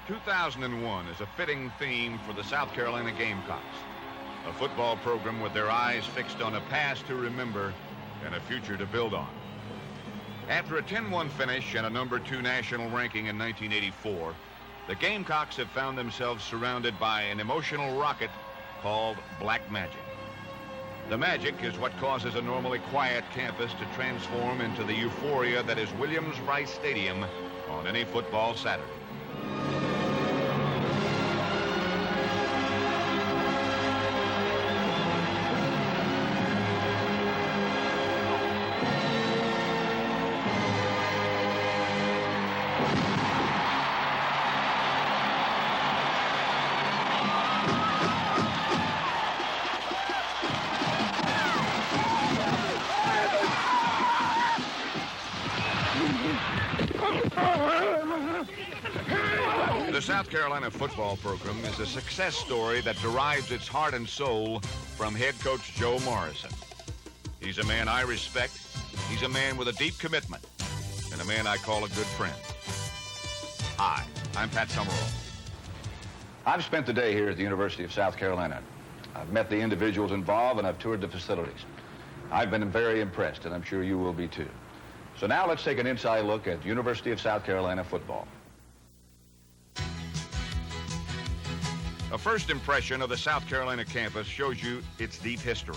2001 is a fitting theme for the South Carolina Gamecocks, a football program with their eyes fixed on a past to remember and a future to build on. After a 10-1 finish and a number 2 national ranking in 1984, the Gamecocks have found themselves surrounded by an emotional rocket called Black Magic. The magic is what causes a normally quiet campus to transform into the euphoria that is Williams-Brice Stadium on any football Saturday. The South Carolina football program is a success story that derives its heart and soul from head coach Joe Morrison. He's a man I respect, he's a man with a deep commitment, and a man I call a good friend. Hi, I'm Pat Summerall. I've spent the day here at the University of South Carolina. I've met the individuals involved and I've toured the facilities. I've been very impressed, and I'm sure you will be too. So now let's take an inside look at University of South Carolina football. A first impression of the South Carolina campus shows you its deep history.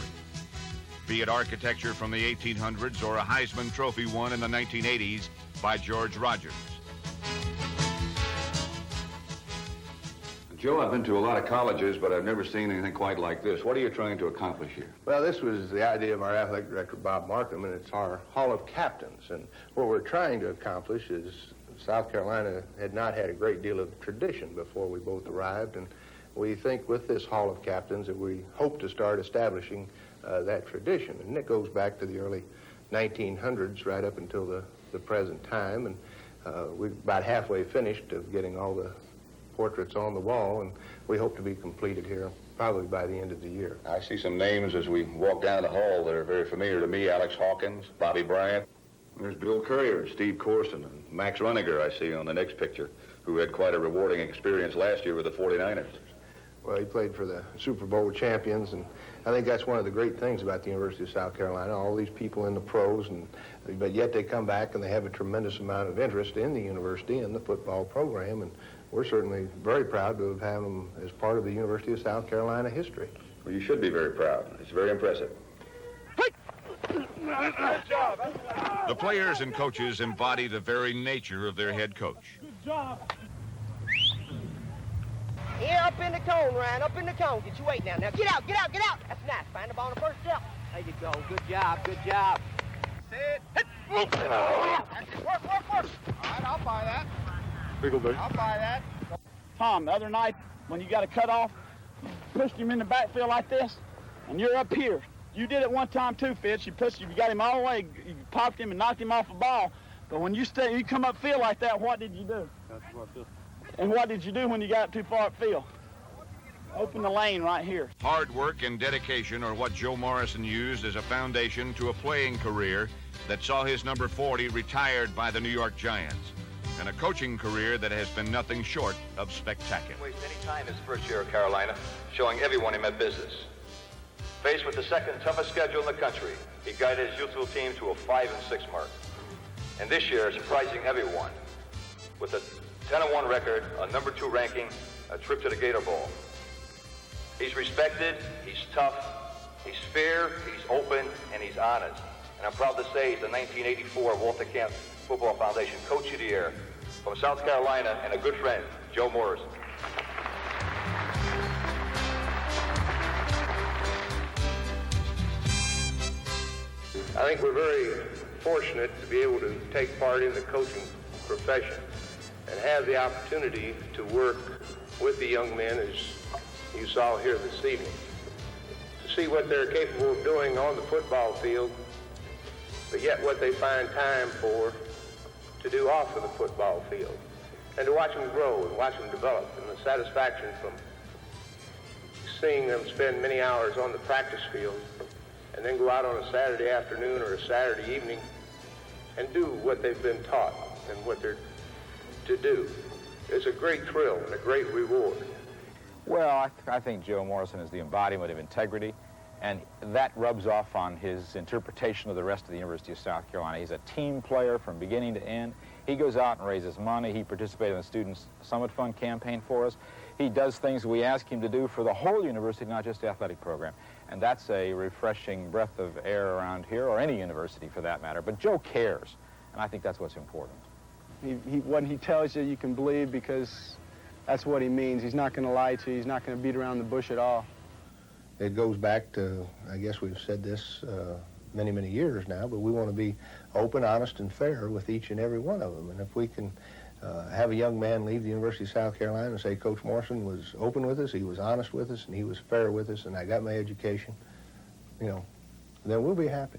Be it architecture from the 1800s or a Heisman Trophy won in the 1980s by George Rogers. Joe, I've been to a lot of colleges, but I've never seen anything quite like this. What are you trying to accomplish here? Well, this was the idea of our athletic director, Bob Markham, and it's our Hall of Captains. And what we're trying to accomplish is South Carolina had not had a great deal of tradition before we both arrived, and we think with this Hall of Captains that we hope to start establishing that tradition. And it goes back to the early 1900s right up until the present time. And we're about halfway finished of getting all the portraits on the wall, and we hope to be completed here probably by the end of the year. I see some names as we walk down the hall that are very familiar to me. Alex Hawkins, Bobby Bryant. There's Bill Currier, Steve Corson, and Max Runiger I see on the next picture, who had quite a rewarding experience last year with the 49ers. Well, he played for the Super Bowl champions, and I think that's one of the great things about the University of South Carolina, all these people in the pros, but yet they come back and they have a tremendous amount of interest in the university and the football program, and we're certainly very proud to have had them as part of the University of South Carolina history. Well, you should be very proud. It's very impressive. Good job. The players and coaches embody the very nature of their head coach. Good job. Here, up in the cone, Ryan, up in the cone. Get your weight down. Now, get out, get out, get out. That's nice. Find the ball on the first step. There you go. Good job, good job. Sit. Hit. That's it. Work. All right, I'll buy that. I'll buy that. Tom, the other night, when you got a cutoff, you pushed him in the backfield like this, and you're up here. You did it one time too, Fitz. You got him all the way. You popped him and knocked him off the ball. But when you come upfield like that, what did you do? And what did you do when you got too far upfield? Open the lane right here. Hard work and dedication are what Joe Morrison used as a foundation to a playing career that saw his number 40 retired by the New York Giants, and a coaching career that has been nothing short of spectacular. Waste any time his first year at Carolina, showing everyone he meant business. Faced with the second toughest schedule in the country, he guided his youthful team to a 5-6 mark. And this year, surprising everyone with a 10-1 record, a number 2 ranking, a trip to the Gator Bowl. He's respected, he's tough, he's fair, he's open, and he's honest. And I'm proud to say he's the 1984 Walter Camp Football Foundation Coach of the Year from South Carolina, and a good friend, Joe Morrison. I think we're very fortunate to be able to take part in the coaching profession and have the opportunity to work with the young men, as you saw here this evening, to see what they're capable of doing on the football field, but yet what they find time for to do off of the football field, and to watch them grow and watch them develop, and the satisfaction from seeing them spend many hours on the practice field and then go out on a Saturday afternoon or a Saturday evening and do what they've been taught and what they're to do It's a great thrill and a great reward. Well, I think Joe Morrison is the embodiment of integrity, and that rubs off on his interpretation of the rest of the University of South Carolina. He's a team player from beginning to end. He goes out and raises money. He participated in the Student Summit Fund campaign for us. He does things we ask him to do for the whole university, not just the athletic program. And that's a refreshing breath of air around here, or any university for that matter. But Joe cares, and I think that's what's important. What he tells you, you can believe, because that's what he means. He's not going to lie to you. He's not going to beat around the bush at all. It goes back to, I guess we've said this many, many years now, but we want to be open, honest, and fair with each and every one of them. And if we can have a young man leave the University of South Carolina and say, Coach Morrison was open with us, he was honest with us, and he was fair with us, and I got my education, you know, then we'll be happy.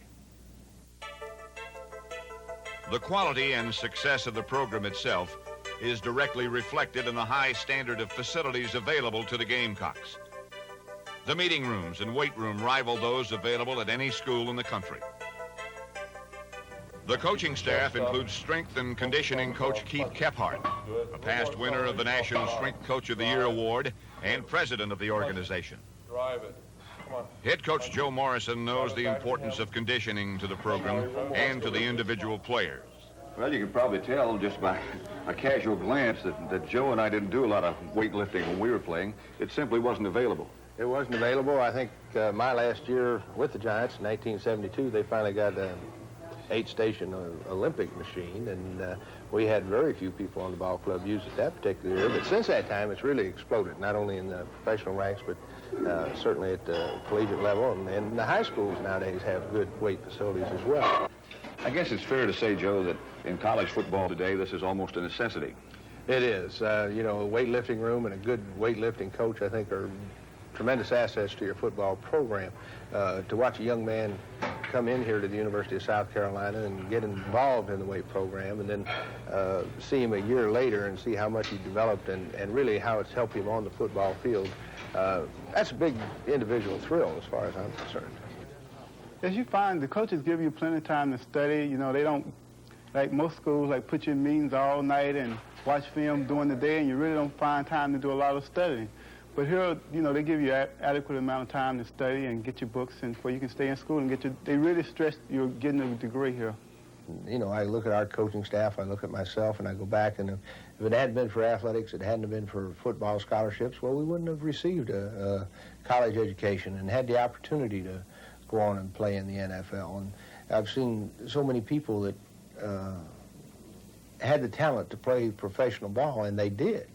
The quality and success of the program itself is directly reflected in the high standard of facilities available to the Gamecocks. The meeting rooms and weight room rival those available at any school in the country. The coaching staff includes strength and conditioning coach Keith Kephart, a past winner of the National Strength Coach of the Year award and president of the organization. Head coach Joe Morrison knows the importance of conditioning to the program and to the individual players. Well, you can probably tell just by a casual glance that Joe and I didn't do a lot of weightlifting when we were playing. It simply wasn't available. It wasn't available. I think my last year with the Giants in 1972, they finally got an 8-station Olympic machine, and we had very few people on the ball club use it that particular year. But since that time, it's really exploded, not only in the professional ranks, but certainly at the collegiate level. And the high schools nowadays have good weight facilities as well. I guess it's fair to say, Joe, that in college football today, this is almost a necessity. It is. You know, a weightlifting room and a good weightlifting coach, I think, are tremendous assets to your football program. To watch a young man come in here to the University of South Carolina and get involved in the weight program, and then see him a year later and see how much he developed and really how it's helped him on the football field, that's a big individual thrill as far as I'm concerned. As you find, the coaches give you plenty of time to study. You know, they don't, like most schools, like put you in meetings all night and watch film during the day, and you really don't find time to do a lot of studying. But here, you know, they give you adequate amount of time to study and get your books, and where you can stay in school and get your, they really stress you're getting a degree here. You know, I look at our coaching staff, I look at myself, and I go back, and if it hadn't been for athletics, it hadn't been for football scholarships, well, we wouldn't have received a college education and had the opportunity to go on and play in the NFL. And I've seen so many people that had the talent to play professional ball, and they did.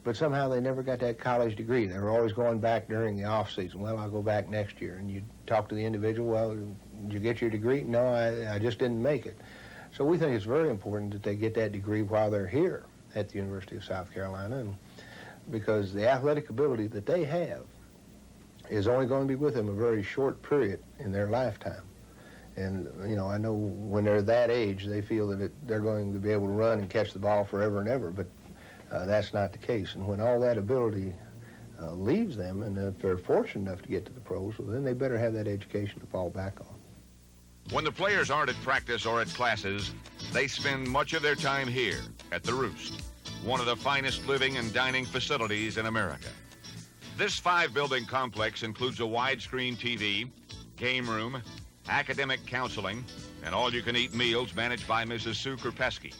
But somehow they never got that college degree. They were always going back during the off season. Well, I'll go back next year. And you talk to the individual, well, did you get your degree? No, I just didn't make it. So we think it's very important that they get that degree while they're here at the University of South Carolina, and because the athletic ability that they have is only going to be with them a very short period in their lifetime. And, you know, I know when they're that age, they feel that they're going to be able to run and catch the ball forever and ever, but that's not the case. And when all that ability leaves them, and if they're fortunate enough to get to the pros, well, then they better have that education to fall back on. When the players aren't at practice or at classes, they spend much of their time here at the Roost, one of the finest living and dining facilities in America. This 5-building complex includes a widescreen TV, game room, academic counseling, and all-you-can-eat meals managed by Mrs. Sue Kerpesky.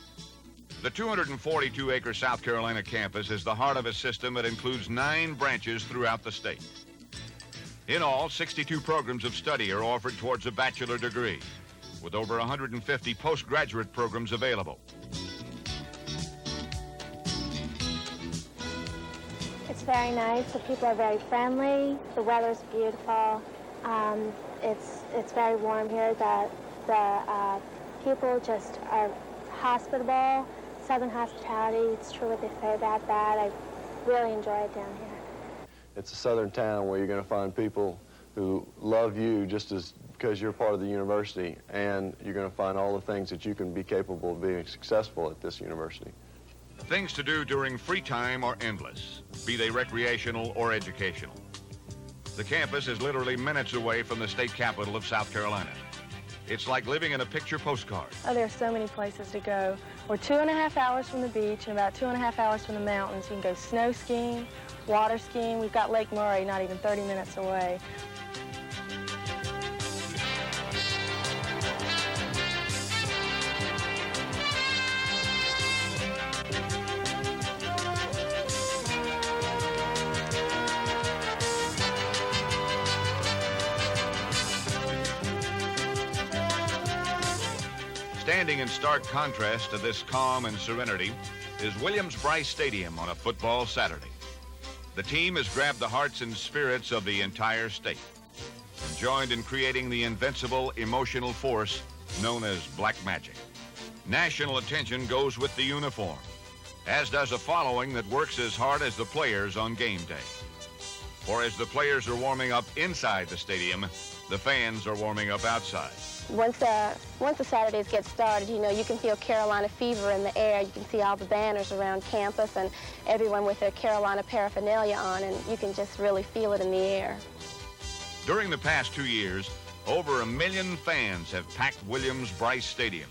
The 242-acre South Carolina campus is the heart of a system that includes 9 branches throughout the state. In all, 62 programs of study are offered towards a bachelor degree, with over 150 postgraduate programs available. It's very nice. The people are very friendly. The weather's beautiful. It's very warm here. The people just are hospitable. Southern hospitality, it's true what they say about that. I really enjoy it down here. It's a southern town where you're going to find people who love you just as because you're part of the university, and you're going to find all the things that you can be capable of being successful at this university. Things to do during free time are endless, be they recreational or educational. The campus is literally minutes away from the state capital of South Carolina. It's like living in a picture postcard. Oh, there are so many places to go. We're 2.5 hours from the beach and about 2.5 hours from the mountains. You can go snow skiing, water skiing. We've got Lake Murray not even 30 minutes away. Standing in stark contrast to this calm and serenity is Williams-Brice Stadium on a football Saturday. The team has grabbed the hearts and spirits of the entire state and joined in creating the invincible emotional force known as Black Magic. National attention goes with the uniform, as does a following that works as hard as the players on game day. For as the players are warming up inside the stadium, the fans are warming up outside. Once the Saturdays get started, you know, you can feel Carolina fever in the air. You can see all the banners around campus and everyone with their Carolina paraphernalia on, and you can just really feel it in the air. During the past 2 years, over 1 million fans have packed Williams-Brice Stadium.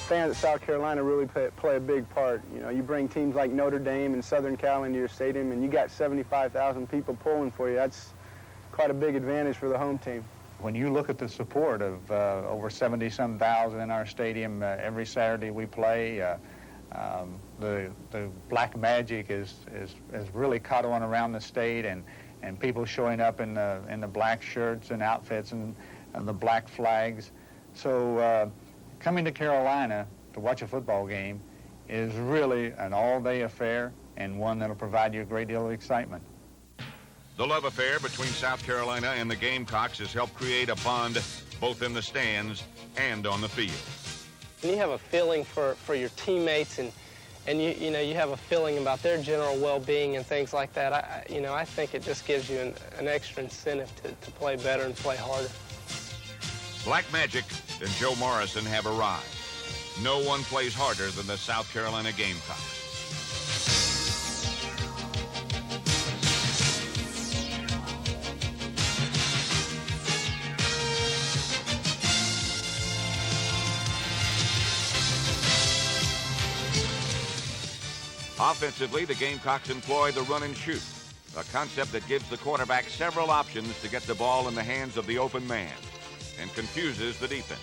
Fans at South Carolina really play a big part. You know, you bring teams like Notre Dame and Southern Cal into your stadium, and you got 75,000 people pulling for you. That's quite a big advantage for the home team. When you look at the support of over 70-some thousand in our stadium every Saturday we play, the Black Magic is really caught on around the state, and people showing up in the black shirts and outfits and the black flags. So coming to Carolina to watch a football game is really an all-day affair and one that'll provide you a great deal of excitement. The love affair between South Carolina and the Gamecocks has helped create a bond both in the stands and on the field. You have a feeling for your teammates, and you know, you have a feeling about their general well-being and things like that. I think it just gives you an extra incentive to play better and play harder. Black Magic and Joe Morrison have arrived. No one plays harder than the South Carolina Gamecocks. Offensively, the Gamecocks employ the run and shoot, a concept that gives the quarterback several options to get the ball in the hands of the open man and confuses the defense.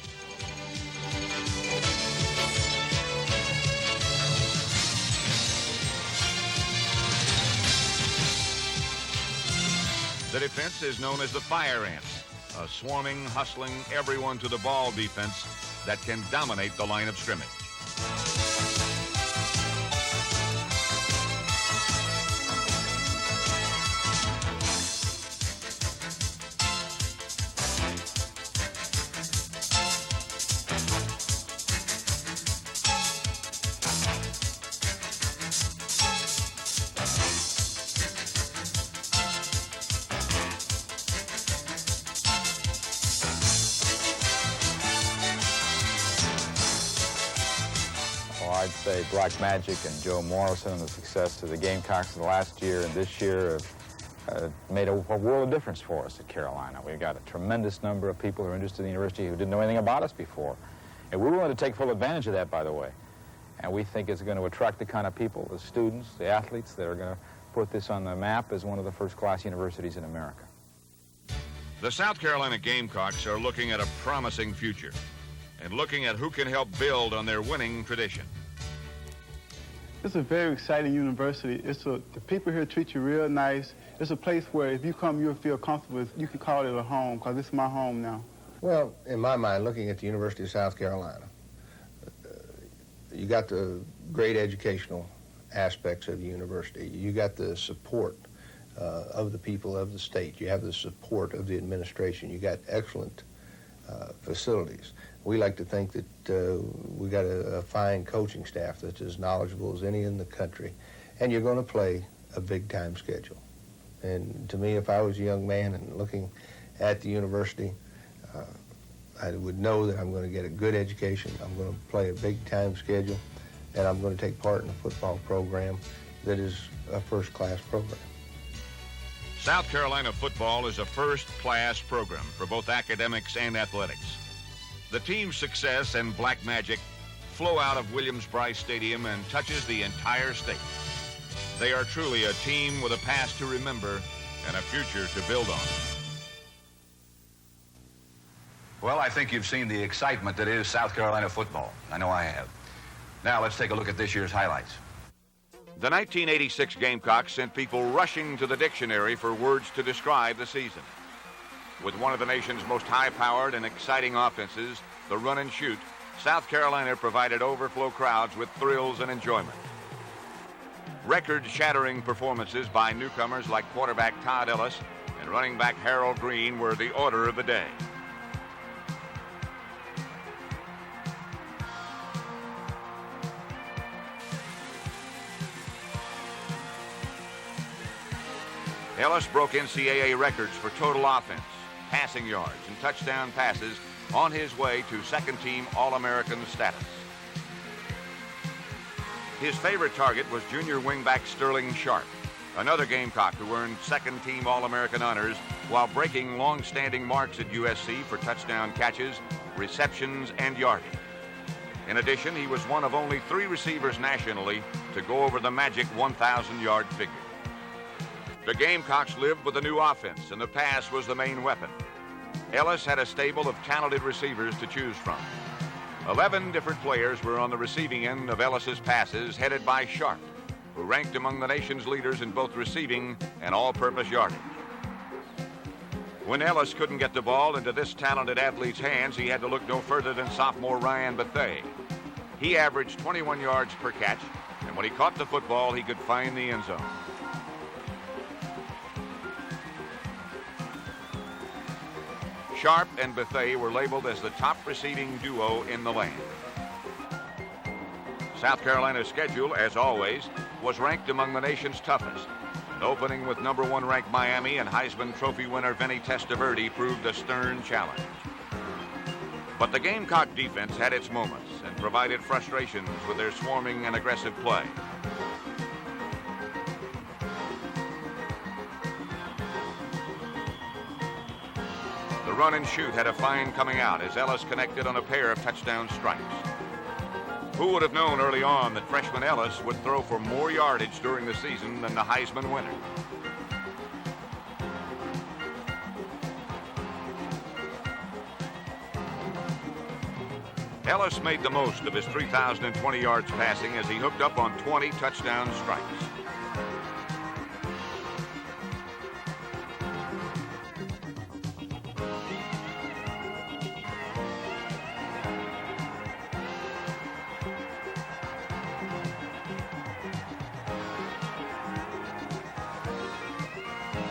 The defense is known as the Fire Ants, a swarming, hustling, everyone to the ball defense that can dominate the line of scrimmage. I'd say Black Magic and Joe Morrison and the success of the Gamecocks in the last year and this year have made a world of difference for us at Carolina. We've got a tremendous number of people who are interested in the university who didn't know anything about us before. And we're willing to take full advantage of that, by the way. And we think it's going to attract the kind of people, the students, the athletes, that are going to put this on the map as one of the first-class universities in America. The South Carolina Gamecocks are looking at a promising future and looking at who can help build on their winning tradition. It's a very exciting university. The people here treat you real nice. It's a place where if you come, you'll feel comfortable. You can call it a home, because it's my home now. Well, in my mind, looking at the University of South Carolina, you got the great educational aspects of the university. You got the support of the people of the state. You have the support of the administration. You got excellent facilities. We like to think that we got a fine coaching staff that's as knowledgeable as any in the country, and you're going to play a big-time schedule. And to me, if I was a young man and looking at the university, I would know that I'm going to get a good education, I'm going to play a big-time schedule, and I'm going to take part in a football program that is a first-class program. South Carolina football is a first-class program for both academics and athletics. The team's success and black magic flow out of Williams-Brice Stadium and touches the entire state. They are truly a team with a past to remember and a future to build on. Well, I think you've seen the excitement that is South Carolina football. I know I have. Now let's take a look at this year's highlights. The 1986 Gamecocks sent people rushing to the dictionary for words to describe the season. With one of the nation's most high-powered and exciting offenses, the run and shoot, South Carolina provided overflow crowds with thrills and enjoyment. Record-shattering performances by newcomers like quarterback Todd Ellis and running back Harold Green were the order of the day. Ellis broke NCAA records for total offense, passing yards, and touchdown passes on his way to second-team All-American status. His favorite target was junior wingback Sterling Sharp, another Gamecock who earned second-team All-American honors while breaking long-standing marks at USC for touchdown catches, receptions, and yardage. In addition, he was one of only 3 receivers nationally to go over the magic 1,000-yard figure. The Gamecocks lived with a new offense, and the pass was the main weapon. Ellis had a stable of talented receivers to choose from. 11 different players were on the receiving end of Ellis's passes, headed by Sharp, who ranked among the nation's leaders in both receiving and all-purpose yardage. When Ellis couldn't get the ball into this talented athlete's hands, he had to look no further than sophomore Ryan Bethea. He averaged 21 yards per catch, and when he caught the football, he could find the end zone. Sharp and Bethea were labeled as the top receiving duo in the land. South Carolina's schedule, as always, was ranked among the nation's toughest. And opening with number 1 ranked Miami and Heisman Trophy winner Vinny Testaverde proved a stern challenge. But the Gamecock defense had its moments and provided frustrations with their swarming and aggressive play. The run and shoot had a fine coming out as Ellis connected on a pair of touchdown strikes. Who would have known early on that freshman Ellis would throw for more yardage during the season than the Heisman winner? Ellis made the most of his 3,020 yards passing as he hooked up on 20 touchdown strikes.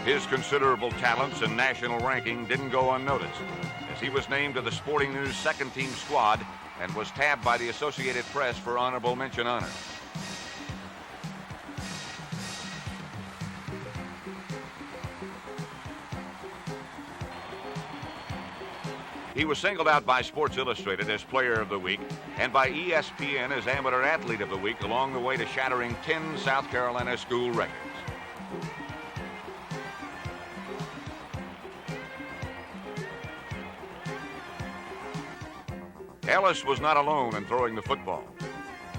His considerable talents and national ranking didn't go unnoticed, as he was named to the Sporting News second-team squad and was tabbed by the Associated Press for honorable mention honor. He was singled out by Sports Illustrated as Player of the Week and by ESPN as Amateur Athlete of the Week, along the way to shattering 10 South Carolina school records. Ellis was not alone in throwing the football.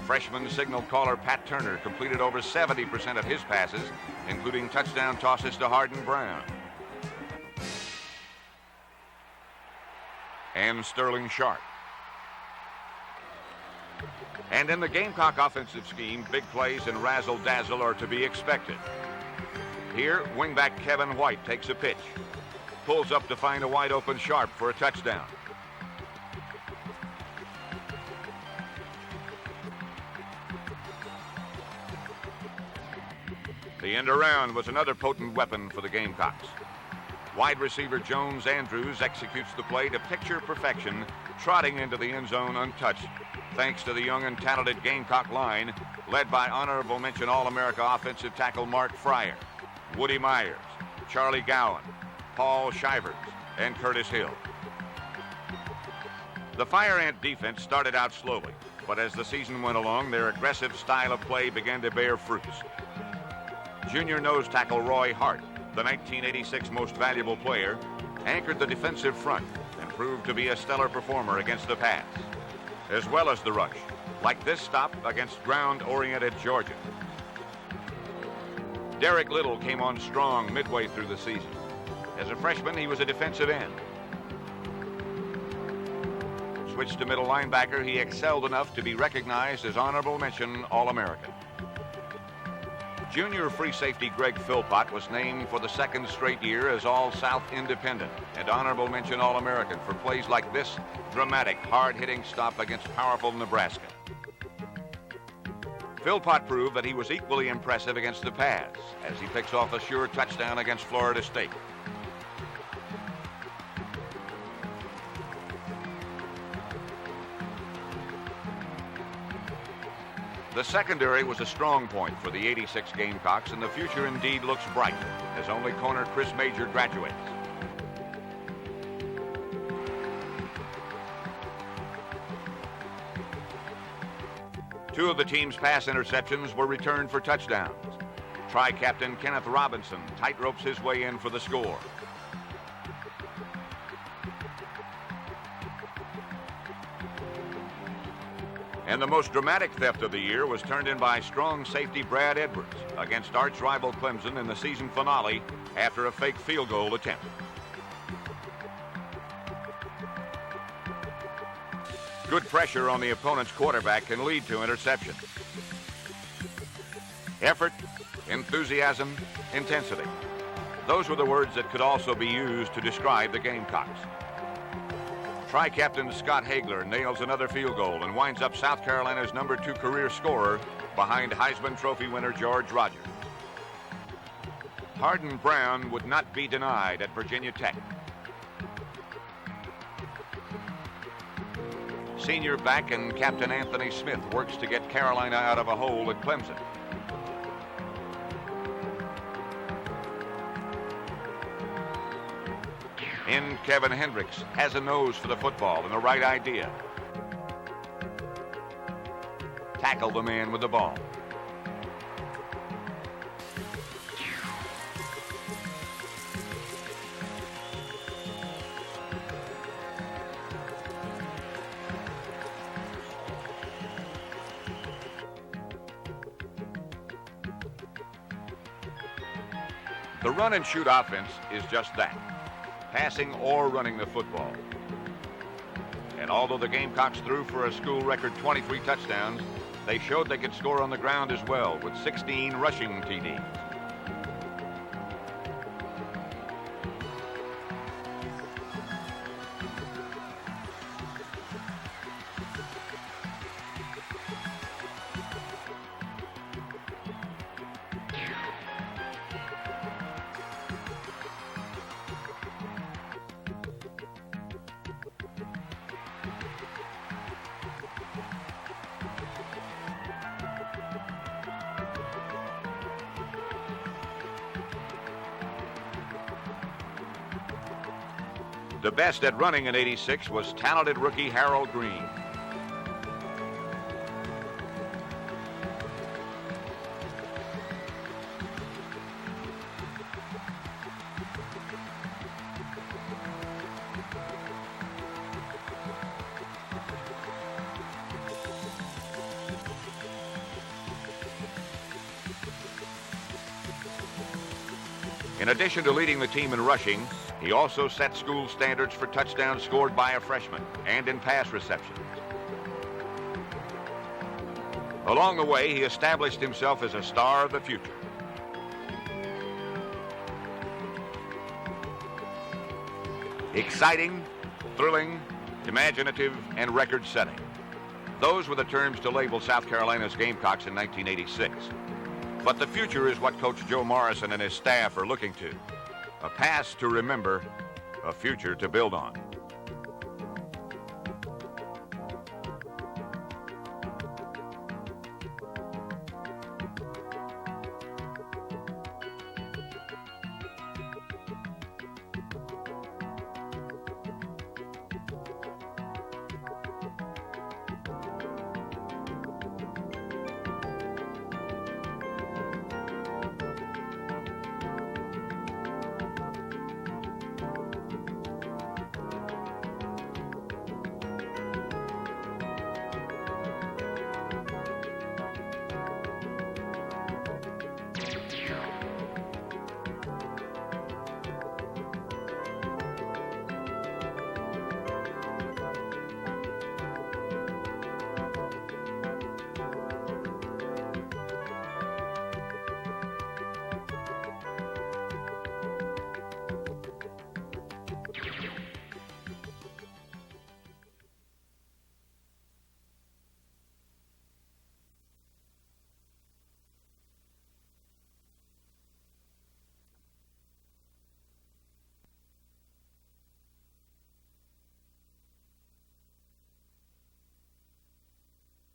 Freshman signal caller Pat Turner completed over 70% of his passes, including touchdown tosses to Hardin Brown and Sterling Sharp. And in the Gamecock offensive scheme, big plays and razzle-dazzle are to be expected. Here, wingback Kevin White takes a pitch, pulls up to find a wide-open Sharp for a touchdown. The end around was another potent weapon for the Gamecocks. Wide receiver Jones Andrews executes the play to picture perfection, trotting into the end zone untouched, thanks to the young and talented Gamecock line, led by honorable mention All-America offensive tackle Mark Fryer, Woody Myers, Charlie Gowan, Paul Shivers, and Curtis Hill. The Fire Ant defense started out slowly, but as the season went along, their aggressive style of play began to bear fruits. Junior nose tackle Roy Hart the 1986 Most Valuable Player, anchored the defensive front and proved to be a stellar performer against the pass, as well as the rush, like this stop against ground-oriented Georgia. Derek Little came on strong midway through the season. As a freshman, he was a defensive end. Switched to middle linebacker, he excelled enough to be recognized as honorable mention All-American. Junior free safety Greg Philpott was named for the second straight year as All-South Independent and honorable mention All-American for plays like this dramatic, hard-hitting stop against powerful Nebraska. Philpott proved that he was equally impressive against the pass as he picks off a sure touchdown against Florida State. The secondary was a strong point for the 86 Gamecocks, and the future indeed looks bright as only corner Chris Major graduates. Two of the team's pass interceptions were returned for touchdowns. Tri-captain Kenneth Robinson tightropes his way in for the score. And the most dramatic theft of the year was turned in by strong safety Brad Edwards against arch rival Clemson in the season finale after a fake field goal attempt. Good pressure on the opponent's quarterback can lead to interception. Effort, enthusiasm, intensity. Those were the words that could also be used to describe the Gamecocks. Tri-captain Scott Hagler nails another field goal and winds up South Carolina's #2 career scorer behind Heisman Trophy winner George Rogers. Hardin Brown would not be denied at Virginia Tech. Senior back and captain Anthony Smith works to get Carolina out of a hole at Clemson. In Kevin Hendricks has a nose for the football and the right idea. Tackle the man with the ball. The run and shoot offense is just that. Passing or running the football. And although the Gamecocks threw for a school record 23 touchdowns, they showed they could score on the ground as well with 16 rushing TDs. The best at running in '86 was talented rookie Harold Green. In addition to leading the team in rushing, he also set school standards for touchdowns scored by a freshman and in pass receptions. Along the way, he established himself as a star of the future. Exciting, thrilling, imaginative, and record-setting. Those were the terms to label South Carolina's Gamecocks in 1986. But the future is what Coach Joe Morrison and his staff are looking to. A past to remember, a future to build on.